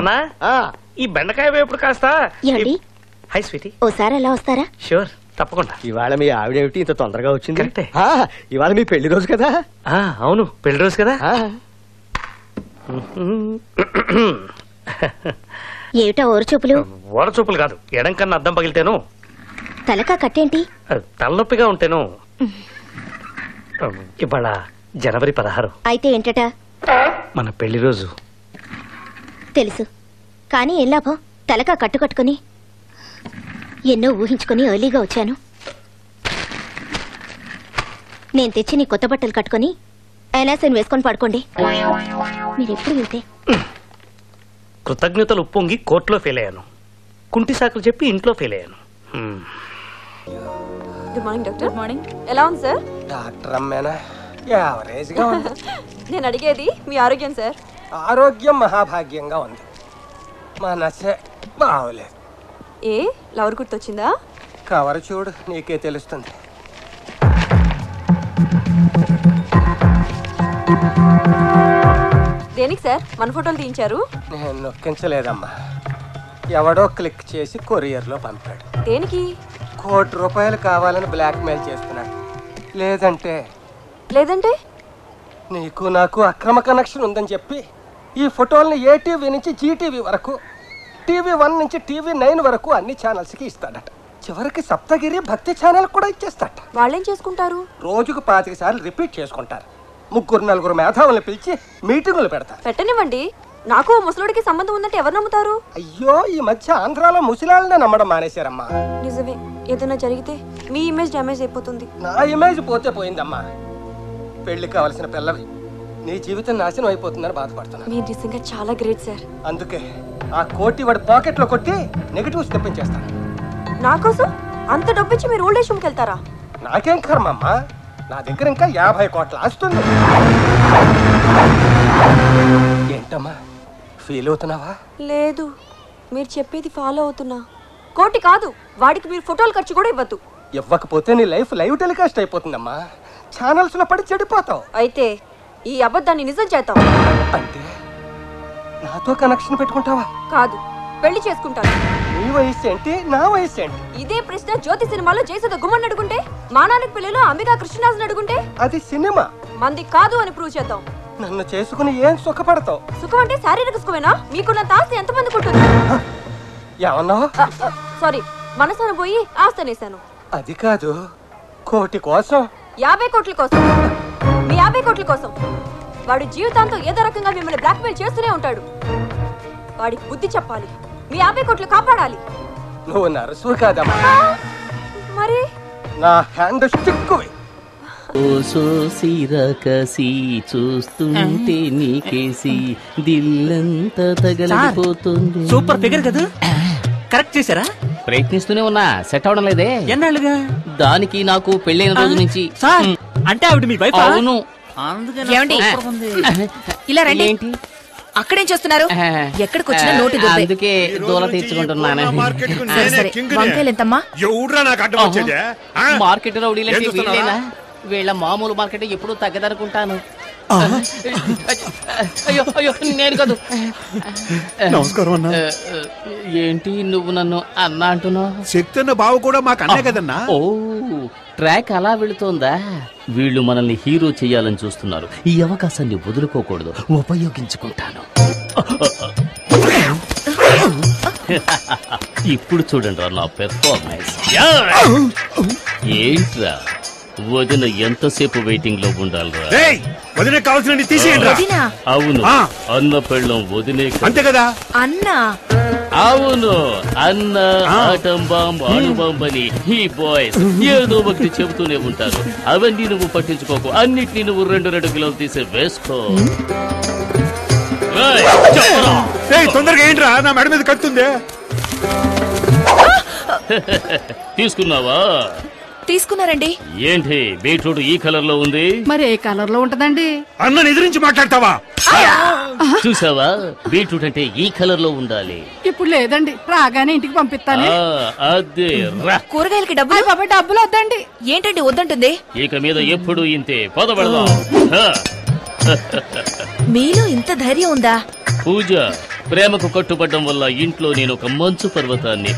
నానా ఈ బెండకాయ వేపుడు కాస్త. హై స్వీటీ, ఓసారి ఎలా వస్తారా? షూర్, తప్పకుండా. ఇవాళ మీ ఆవిడేమిటి ఇంత తొందరగా వచ్చింది? కరెక్టే. ఇవాళ మీ పెళ్లి రోజు కదా? అవును, పెళ్లి రోజు కదా. ఏమిటా ఓరచూపులు? ఓరచూపులు కాదు, ఎడం కన్నా అద్దం పగిలితేను. తలకా కట్టేంటి? తలనొప్పిగా ఉంటేను. ఇవాళ జనవరి 16. అయితే ఏంటట? మన పెళ్లి రోజు. తెలుసు, కానీ ఏం లాభం? తలకా కట్టుకట్టుకుని ఎన్నో ఊహించుకుని ఎర్లీగా వచ్చాను. నేను తెచ్చి నీ కొత్త బట్టలు కట్టుకుని ఎలాసైన్ వేసుకొని పడుకోండి. మీరెప్పుడు వెళ్తే కృతజ్ఞతలు ఉప్పొంగి కోర్టులో ఫెయిల్ అయ్యాను. కుంటి సాకులు చెప్పి ఇంట్లో ఫెయిల్ అయ్యాను. Good morning doctor. Good morning. ఎలా ఉంది సార్? డాక్టర్ అమ్మేనా? యావరేజ్గా ఉంది. నేను అడిగేది మీ ఆరోగ్యం సార్. ఆరోగ్యం మహాభాగ్యంగా ఉంది. మనసే బాగోలేదు. ఏ లవర్ గుర్తొచ్చిందా? కవర్ చూడు, నీకే తెలుస్తుంది. దేనికి సార్ మన ఫోటోలు తీయించారు? నేను నొక్కించలేదమ్మా, ఎవడో క్లిక్ చేసి కొరియర్లో పంపాడు. దేనికి? ₹1 కోటి కావాలని బ్లాక్మెయిల్ చేస్తున్నాడు. లేదంటే నీకు నాకు అక్రమ కనెక్షన్ ఉందని చెప్పి ఈ ఫోటోల్ని ఏటీవీ నుంచి జీటీవీ వరకు, TV1 నుంచి TV9 వరకు అన్ని ఛానల్స్కి ఇస్తాడట. చివరికి సప్తగిరి భక్తి ఛానల్ కూడా ఇచ్చేస్తాడట. వాళ్ళేం చేసుకుంటారు? రోజుకు 25 సార్లు రిపీట్ చేసుకుంటారు. 3-4 మేధావులను పిలిచి మీటింగులు పెడతారు. పెట్టనివ్వండి, నాకు ముసలుడికి సంబంధం ఉందంటే ఎవరు నమ్ముతారు? అయ్యో, ఈ మధ్య ఆంధ్రాలో ముసలాళ్ళనే నమ్మడం మానేశారమ్మా. నిజమే, ఏదైనా జరిగితే మీ ఇమేజ్ డ్యామేజ్ అయిపోతుంది. నా ఇమేజ్ పోతే పోయిందమ్మా. పెళ్లి కావలసిన పిల్లవి నీ జీవితం నాశనం అయిపోతుందని బాధపడుతున్నా. మీరు నిజంగా చాలా గ్రేట్ సార్. అందుకే ఆ కోటి వాడి పాకెట్లో కొట్టి నెగటివ్స్ తెప్పించేస్తాను. నా కోసం అంత డబ్బిచ్చి మీరు ఓల్డ్ ఏజ్ హోమ్కి వెళ్తారా? నాకేం కర్మమ్మా, నా దగ్గర ఇంకా 50 కోట్ల ఆస్తుంది. ఏంటమ్మా ఫీల్ అవుతున్నావా? లేదు, మీరు చెప్పేది ఫాలో అవుతున్నా. కోటి కాదు, వాడికి మీరు ఫోటోలు ఖర్చు కూడా ఇవ్వద్దు. ఇవ్వకపోతే నీ లైఫ్ లైవ్ టెలికాస్ట్ అయిపోతుందమ్మా. ఛానల్స్ లో పడి చెడిపోతావు. అయితే ఈ అబద్ధాన్ని నిజం చేద్దాం. అంటే నాతో కనెక్షన్ పెట్టుకుంటావా? కాదు, పెళ్లి చేసుకుంటాను. నీ వయసు ఏంటి, నా వయసు ఏంటి? ఇదే ప్రశ్న జ్యోతి సినిమాలో జయసుధ గుమ్మని అడుగుంటే, మానానికి పెళ్లిలో అంబికా కృష్ణరాజుని అడుగుంటే, అది సినిమా, మంది కాదు అని ప్రూవ్ చేద్దాం. నన్ను చేసుకుని ఏం సుఖపడతావు? సుఖం అంటే శారీరక సుఖమేనా? మీకున్నంత ఆస్తి ఎంతమందికి ఉంటుంది? ఏమన్నావు? సారీ, మనసును పోయి ఆస్తి అనేసాను. అది కాదు, కోటి కోసం. 50 కోట్ల కోసం. మీ 50 కోట్ల కోసం వాడు జీవితాంతం ఏదో రకంగా మిమ్మల్ని బ్లాక్మెయిల్ చేస్తూనే ఉంటాడు. వాడికి బుద్ధి చెప్పాలి, మీ 50 కోట్లు కాపాడాలి. నువ్వు నర్సు కాదమ్మా, మరి నా హ్యాండ్ స్టిక్కువి. సిరకసి చూస్తుంటే నీకేసి దిల్లంతా తగలిపోతుంది. సూపర్ ఫిగర్ కదా, కరెక్ట్ చేశారా? ప్రయత్నిస్తూనే ఉన్నా, సెట్ అవడం లేదే. ఎన్నాళ్ళుగా? దానికి నాకు పెళ్ళైన రోజు నుంచి. సార్ అంటే ఆవిడ మీ వైఫ్? అవును. ఇలా రండి. ఏంటి అక్కడేం చేస్తున్నారు? ఎక్కడికి వచ్చినా నోటి అందుకే దూల తీర్చుకుంటున్నాను. సరే, వంకాయలు ఎంతమ్మా? మార్కెట్ రౌడీలంటే వీళ్ళేనా? వీళ్ళ మామూలు మార్కెట్ ఎప్పుడు తగ్గదనుకుంటాను. అయ్యో అయ్యో, నేను కాదు. నమస్కారం అన్నా. ఏంటి నువ్వు నన్ను అన్నా అంటున్నావు? శక్తి అన్న బావ కూడా మాకు అన్నే కదన్నా. ఓ, ట్రాక్ అలా వెళుతోందా? వీళ్ళు మనల్ని హీరో చెయ్యాలని చూస్తున్నారు. ఈ అవకాశాన్ని వదులుకోకూడదు, ఉపయోగించుకుంటాను. ఇప్పుడు చూడండి నా పెర్ఫార్మెన్స్. ఏంట్రా వదిన ఎంతసేపు వెయిటింగ్ లో ఉండాలిరా? వదిన కావాల్సిన తీసేయండి. అవును, అన్న పెళ్ళం వదినే అంతే కదా. అన్న అవును, అన్న ఆటం బాంబ్ అణుబాంబ్ అని ఈ బాయ్స్ ఏదో ఒకటి చెబుతూనే ఉంటారు. అవన్నీ నువ్వు పట్టించుకోకు, అన్నిటినీ నువ్వు 2 కిలోలు తీసి వేసుకో. తొందరగా ఏంట్రా, నా మెడ మీద కత్తుంది. తీసుకున్నావా? తీసుకున్నారండి. ఏంటి బీట్రూట్ ఈ కలర్ లో ఉంది? మరి ఏ కలర్ లో ఉంటదండి? అన్న ఎదిరించి మాట్లాడతావా? చూసావా, బీట్రూట్ అంటే ఈ కలర్ లో ఉండాలి. ఇప్పుడు లేదండి, రాగానే ఇంటికి పంపిస్తాను. అదే రా. కూరగాయలకి డబ్బులు డబ్బులు వద్దండి. ఏంటండి వద్దంటుంది? ఇక మీద ఎప్పుడు ఇంతే. పదవడదాం. మీలో ఇంత ధైర్యం ఉందా? పూజ ప్రేమకు కట్టుబడ్డం వల్ల ఇంట్లో నేను ఒక మంచు పర్వతాన్ని,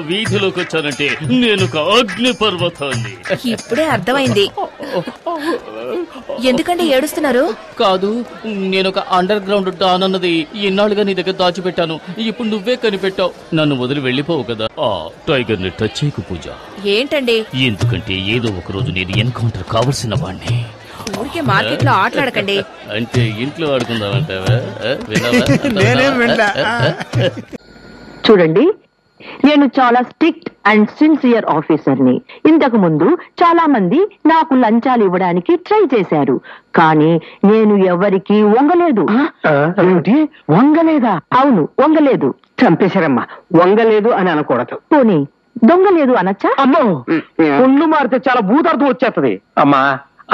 వీధిలోకి వచ్చానంటే నేను ఒక అగ్ని పర్వతాన్ని. ఇప్పుడే అర్థమైంది. ఎందుకంటే ఏడుస్తున్నారు? కాదు, నేనొక అండర్ గ్రౌండ్ డాన్ అన్నది ఇన్నాళ్ళుగా నీ దగ్గర దాచిపెట్టాను. ఇప్పుడు నువ్వే కనిపెట్టావు. నన్ను వదిలి వెళ్ళిపోవు కదా. టైగర్ ని టచ్ చేయకు పూజ. ఏంటండి? ఎందుకంటే ఏదో ఒక రోజు నేను ఎన్కౌంటర్ కావలసిన వాడిని. ఊరికే మార్కెట్ లో ఆటలాడకండి. అంటే ఇంట్లో ఆడుకుందామంటావా? నేనేం వినలా. చూడండి, నేను చాలా స్ట్రిక్ట్ అండ్ సిన్సియర్ ఆఫీసర్ని. ఇంతకు ముందు చాలా మంది నాకు లంచాలు ఇవ్వడానికి ట్రై చేశారు, కానీ నేను ఎవరికి వంగలేదు. ఏమిటి వంగలేదా? అవును, వంగలేదు. చంపేశారమ్మా. వంగలేదు అని అనకూడదు. పోనీ దొంగలేదు అనొచ్చా? అమ్మో, ఒళ్ళు మారితే చాలా భూతార్థం వచ్చేస్తది. అమ్మా,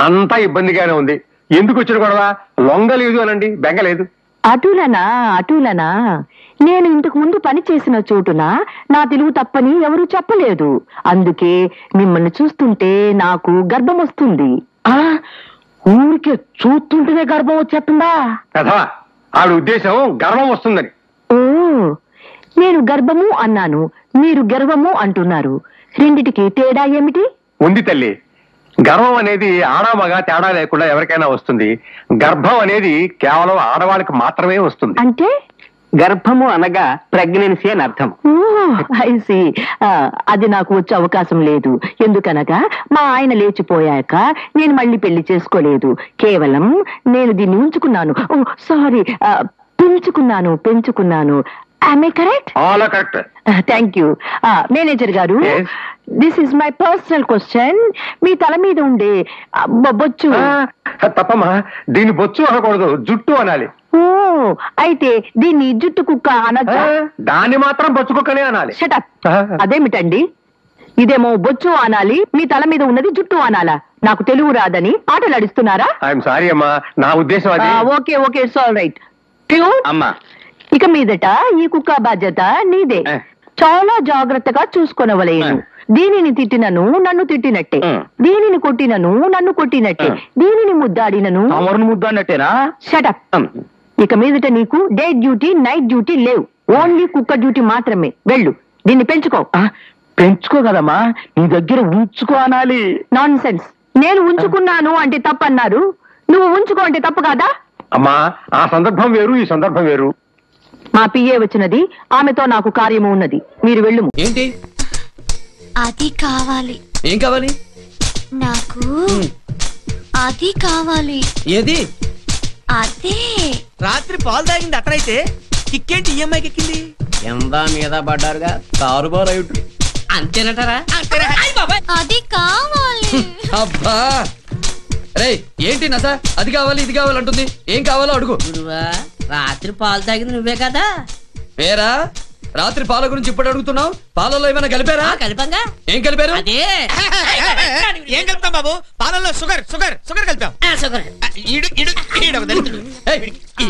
అంతా ఇబ్బందిగానే ఉంది. ఎందుకు వచ్చిన గొడవ? లొంగలేదు అనండి, బెంగలేదు. అటులనా నేను ఇంతకు ముందు పని చేసిన చోటున నా తెలుగు తప్పని ఎవరూ చెప్పలేదు. అందుకే మిమ్మల్ని చూస్తుంటే నాకు గర్భం వస్తుంది. ఊరికే చూస్తుంటేనే గర్భం వచ్చేస్తుందా? కదా ఆవిడ ఉద్దేశం గర్భం వస్తుందని. ఓ, నేను గర్భము అన్నాను, మీరు గర్వము అంటున్నారు. రెండిటికి తేడా ఏమిటి? ఉంది తల్లి. గర్వం అనేది ఆడమగ తేడా లేకుండా ఎవరికైనా వస్తుంది. గర్భం అనేది కేవలం ఆడవాళ్ళకి మాత్రమే వస్తుంది. అంటే గర్భము అనగా ప్రెగ్నెన్సీ అని అర్థం. ఐసి, అది నాకు వచ్చే అవకాశం లేదు. ఎందుకనగా మా ఆయన లేచిపోయాక నేను మళ్ళీ పెళ్లి చేసుకోలేదు. కేవలం నేను దీన్ని ఉంచుకున్నాను. సారీ, పెంచుకున్నాను. Am I correct? All are correct. Thank you. Manager గారు, this is my personal question. మీ తల మీద ఉండే బొచ్చు. తప్పమ్మా, దీన్ని బొచ్చు అనకూడదు, జుట్టు అనాలి. ఓ, అయితే దీన్ని జుట్టు కుక్క అనొచ్చా? దాన్ని మాత్రం బొచ్చు కుక్కనే అనాలి. షటప్. అదేమిటండి? ఇదేమో బొచ్చు అనాలి, మీ తల మీద ఉన్నది జుట్టు అనాలా? నాకు తెలుగు రాదని ఆటలాడిస్తున్నారా? ఐఎమ్ సారీ అమ్మా, నా ఉద్దేశం అది. Okay, it's all right. అమ్మా, ఇక మీదట ఈ కుక్క బాధ్యత నీదే. చాలా జాగ్రత్తగా చూసుకొనవలేను. దీనిని తిట్టినను నన్ను తిట్టినట్టే, దీనిని కొట్టినను నన్ను కొట్టినట్టే, దీనిని ముద్దాడినను ముద్దాడినట్టేనా? షటప్. ఇక మీదట నీకు డే డ్యూటీ, నైట్ డ్యూటీ లేవు. ఓన్లీ కుక్క డ్యూటీ మాత్రమే. వెళ్ళు, దీన్ని పెంచుకో. పెంచుకో కదమ్మా, నీ దగ్గర ఉంచుకో అనాలి. Non sense. నేను ఉంచుకున్నాను అంటే తప్పన్నారు, నువ్వు ఉంచుకో అంటే తప్పు కాదా? అమ్మా, ఆ సందర్భం వేరు, ఈ సందర్భం వేరు. మా పిఏ వచ్చినది, ఆమెతో నాకు కార్యము ఉన్నది. మీరు వెళ్ళు. ఏంటి? అది కావాలి. ఏం కావాలి? నాకు అది కావాలి. ఏది? అదే. రాత్రి పాలు తాగింది అట్లయితే కిక్కేంటి ఈఎంఐకి ఎక్కింది? ఎంత మీద పడ్డారుగా, కారుబారు అయ్యుంటు. అంతేనటారా? అది కావాలి. అబ్బా, రే ఏంటి నస? అది కావాలి ఇది కావాలి అంటుంది. ఏం కావాలో అడుగు. రాత్రి పాలు తాగింది నువ్వే కదా? వేరా, రాత్రి పాల గురించి ఇప్పుడు అడుగుతున్నావు? పాలలో ఏమైనా కలిపారా? కలిపంగా. ఏం కలిపారు? అదే ఏం కలుపుతాం బాబు? పాలల్లో షుగర్ కలిపాం.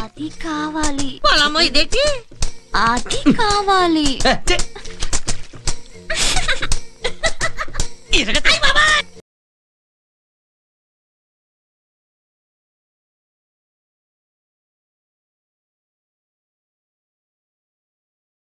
అది కావాలి. పొలమ్మ ఇదేంటి? అది కావాలి.